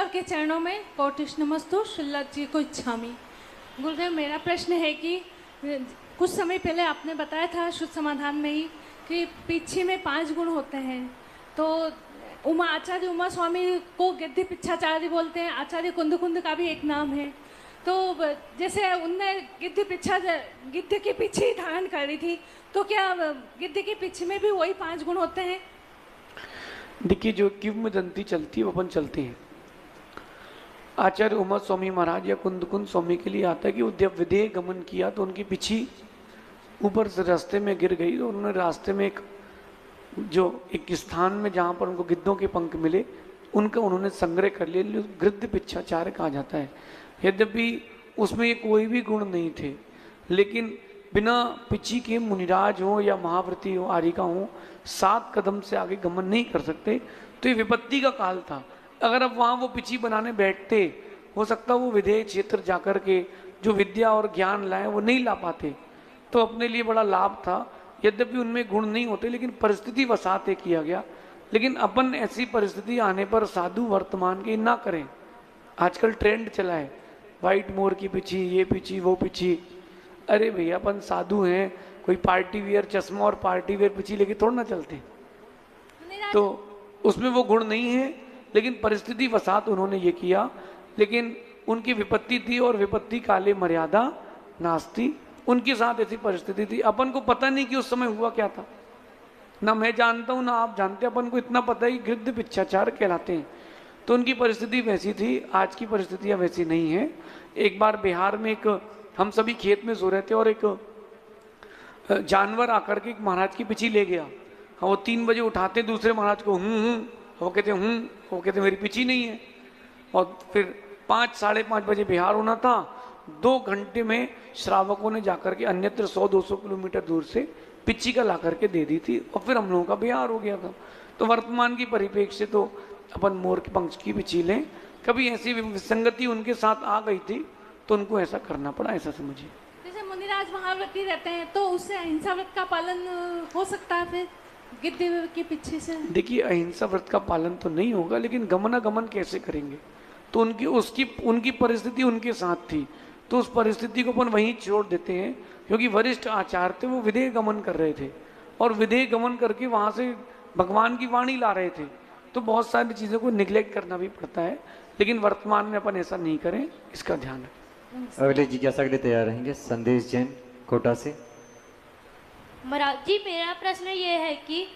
ईश्वर के चरणों में कोटिश नमस्तु, शुल्लक जी को इच्छामि। गुरुदेव, मेरा प्रश्न है कि कुछ समय पहले आपने बताया था शुद्ध समाधान में ही कि पिच्छी में 5 गुण होते हैं। तो आचार्य उमा स्वामी को गिद्धि पिच्छाचार्य बोलते हैं, आचार्य कुंद कुंद का भी एक नाम है। तो जैसे उनने गिद्ध की पिच्छी धारण करी थी, तो क्या गिद्ध की पिच्छी में भी वही 5 गुण होते हैं? देखिए, जो किंवदंती चलती है वो अपन चलते हैं। आचार्य उमा स्वामी महाराज या कुंद कुंद स्वामी के लिए आता है कि जब विदेह गमन किया तो उनकी पिछी ऊपर से रास्ते में गिर गई और उन्होंने रास्ते में एक स्थान में जहाँ पर उनको गिद्धों के पंख मिले, उनका उन्होंने संग्रह कर लिया। गिद्ध पिच्छाचार्य कहा जाता है। यद्यपि उसमें ये कोई भी गुण नहीं थे, लेकिन बिना पिछी के मुनिराज हो या महाव्रती हो, आरिका हो, 7 कदम से आगे गमन नहीं कर सकते। तो ये विपत्ति का काल था। अगर अब वहाँ वो पिछी बनाने बैठते, हो सकता वो विधेय क्षेत्र जाकर के जो विद्या और ज्ञान लाए वो नहीं ला पाते, तो अपने लिए बड़ा लाभ था। यद्यपि उनमें गुण नहीं होते, लेकिन परिस्थिति वसाते किया गया। लेकिन अपन ऐसी परिस्थिति आने पर साधु वर्तमान की ना करें। आजकल ट्रेंड चला है, वाइट मोर की पिछी, ये पिछी, वो पिछी। अरे भैया, अपन साधु हैं, कोई पार्टी वियर चश्मा और पार्टी वियर पिछी लेके थोड़ा ना चलते। तो उसमें वो गुण नहीं है, लेकिन परिस्थिति वसात उन्होंने ये किया। लेकिन उनकी विपत्ति थी और विपत्ति काले मर्यादा नास्ती। उनके साथ ऐसी परिस्थिति थी। अपन को पता नहीं कि उस समय हुआ क्या था, ना मैं जानता हूँ ना आप जानते। अपन को इतना पता है कि गिद्ध पिच्छाचार कहलाते हैं। तो उनकी परिस्थिति वैसी थी, आज की परिस्थितियाँ वैसी नहीं है। एक बार बिहार में हम सभी खेत में सो रहे थे और एक जानवर आकर के एक महाराज की पिछी ले गया। वो 3 बजे उठाते दूसरे महाराज को, वो कहते मेरी पिछी नहीं है। और फिर 5 साढ़े 5 बजे बिहार होना था। 2 घंटे में श्रावकों ने जाकर के अन्यत्र 100-200 किलोमीटर दूर से पिच्ची का ला करके दे दी थी और फिर हम लोगों का बिहार हो गया था। तो वर्तमान की परिप्रेक्ष्य से तो अपन मोर के पंख की पिच्ची लें। कभी ऐसी विसंगति उनके साथ आ गई थी तो उनको ऐसा करना पड़ा, ऐसा समझिए। जैसे मुनिराज महाव्रती रहते हैं तो उससे अहिंसा व्रत का पालन हो सकता है फिर गिद्ध की पिच्छी से? देखिए, अहिंसा व्रत का पालन तो नहीं होगा, लेकिन गमनागमन कैसे करेंगे? तो उनकी परिस्थिति उनके साथ थी, तो उस परिस्थिति को अपन वहीं छोड़ देते हैं। क्योंकि वरिष्ठ आचार्य थे, वो विदेह गमन कर रहे थे और विदेह गमन करके वहाँ से भगवान की वाणी ला रहे थे। तो बहुत सारी चीज़ों को निगलेक्ट करना भी पड़ता है, लेकिन वर्तमान में अपन ऐसा नहीं करें, इसका ध्यान रखें। अगले जिज्ञासा के लिए तैयार रहेंगे संदेश जैन कोटा से। महाराज जी, मेरा प्रश्न ये है कि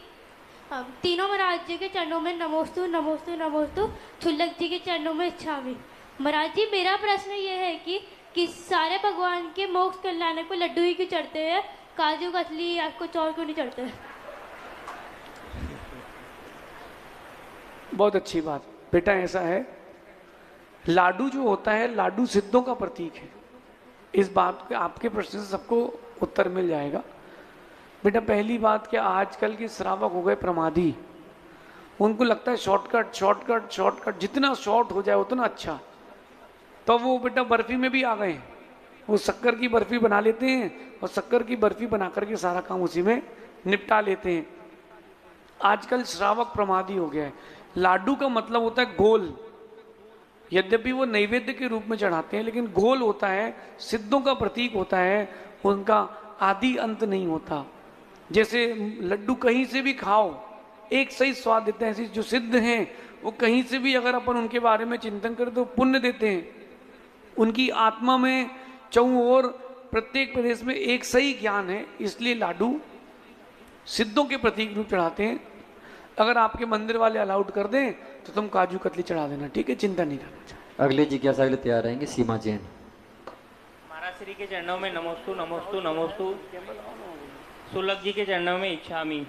तीनों महाराज जी के चरणों में नमोस्तु नमोस्तु नमोस्तु, छुल्लक जी के चरणों में इच्छामि। महाराज जी, मेरा प्रश्न ये है कि सारे भगवान के मोक्ष कल्याण को लड्डू ही क्यों चढ़ते हैं, काजू कतली या कुछ और क्यों नहीं चढ़ते? बहुत अच्छी बात बेटा। ऐसा है, लाडू जो होता है, लाडू सिद्धों का प्रतीक है। इस बात के आपके प्रश्न से सबको उत्तर मिल जाएगा बेटा। पहली बात क्या, आजकल के श्रावक हो गए प्रमादी। उनको लगता है शॉर्टकट शॉर्टकट शॉर्टकट, जितना शॉर्ट हो जाए उतना अच्छा। तो वो बेटा बर्फी में भी आ गए। वो शक्कर की बर्फी बना लेते हैं और शक्कर की बर्फी बना करके सारा काम उसी में निपटा लेते हैं। आजकल श्रावक प्रमादी हो गया है। लाडू का मतलब होता है गोल। यद्यपि वो नैवेद्य के रूप में चढ़ाते हैं, लेकिन गोल होता है, सिद्धों का प्रतीक होता है। उनका आदि अंत नहीं होता। जैसे लड्डू कहीं से भी खाओ एक सही स्वाद देते हैं, ऐसे जो सिद्ध हैं वो कहीं से भी अगर अपन उनके बारे में चिंतन करें तो पुण्य देते हैं। उनकी आत्मा में चौं ओर प्रत्येक प्रदेश में एक सही ज्ञान है, इसलिए लाडू सिद्धों के प्रतीक रूप चढ़ाते हैं। अगर आपके मंदिर वाले अलाउड कर दें तो तुम काजू कतली चढ़ा देना, ठीक है, चिंता नहीं करना चाहिए। अगले जिज्ञासा के लिए तैयार रहेंगे सीमा जैन। महाराज श्री के चरणों में नमोस्तु नमोस्तु नमोस्तु, सुलभ जी के चरणों में इच्छामि।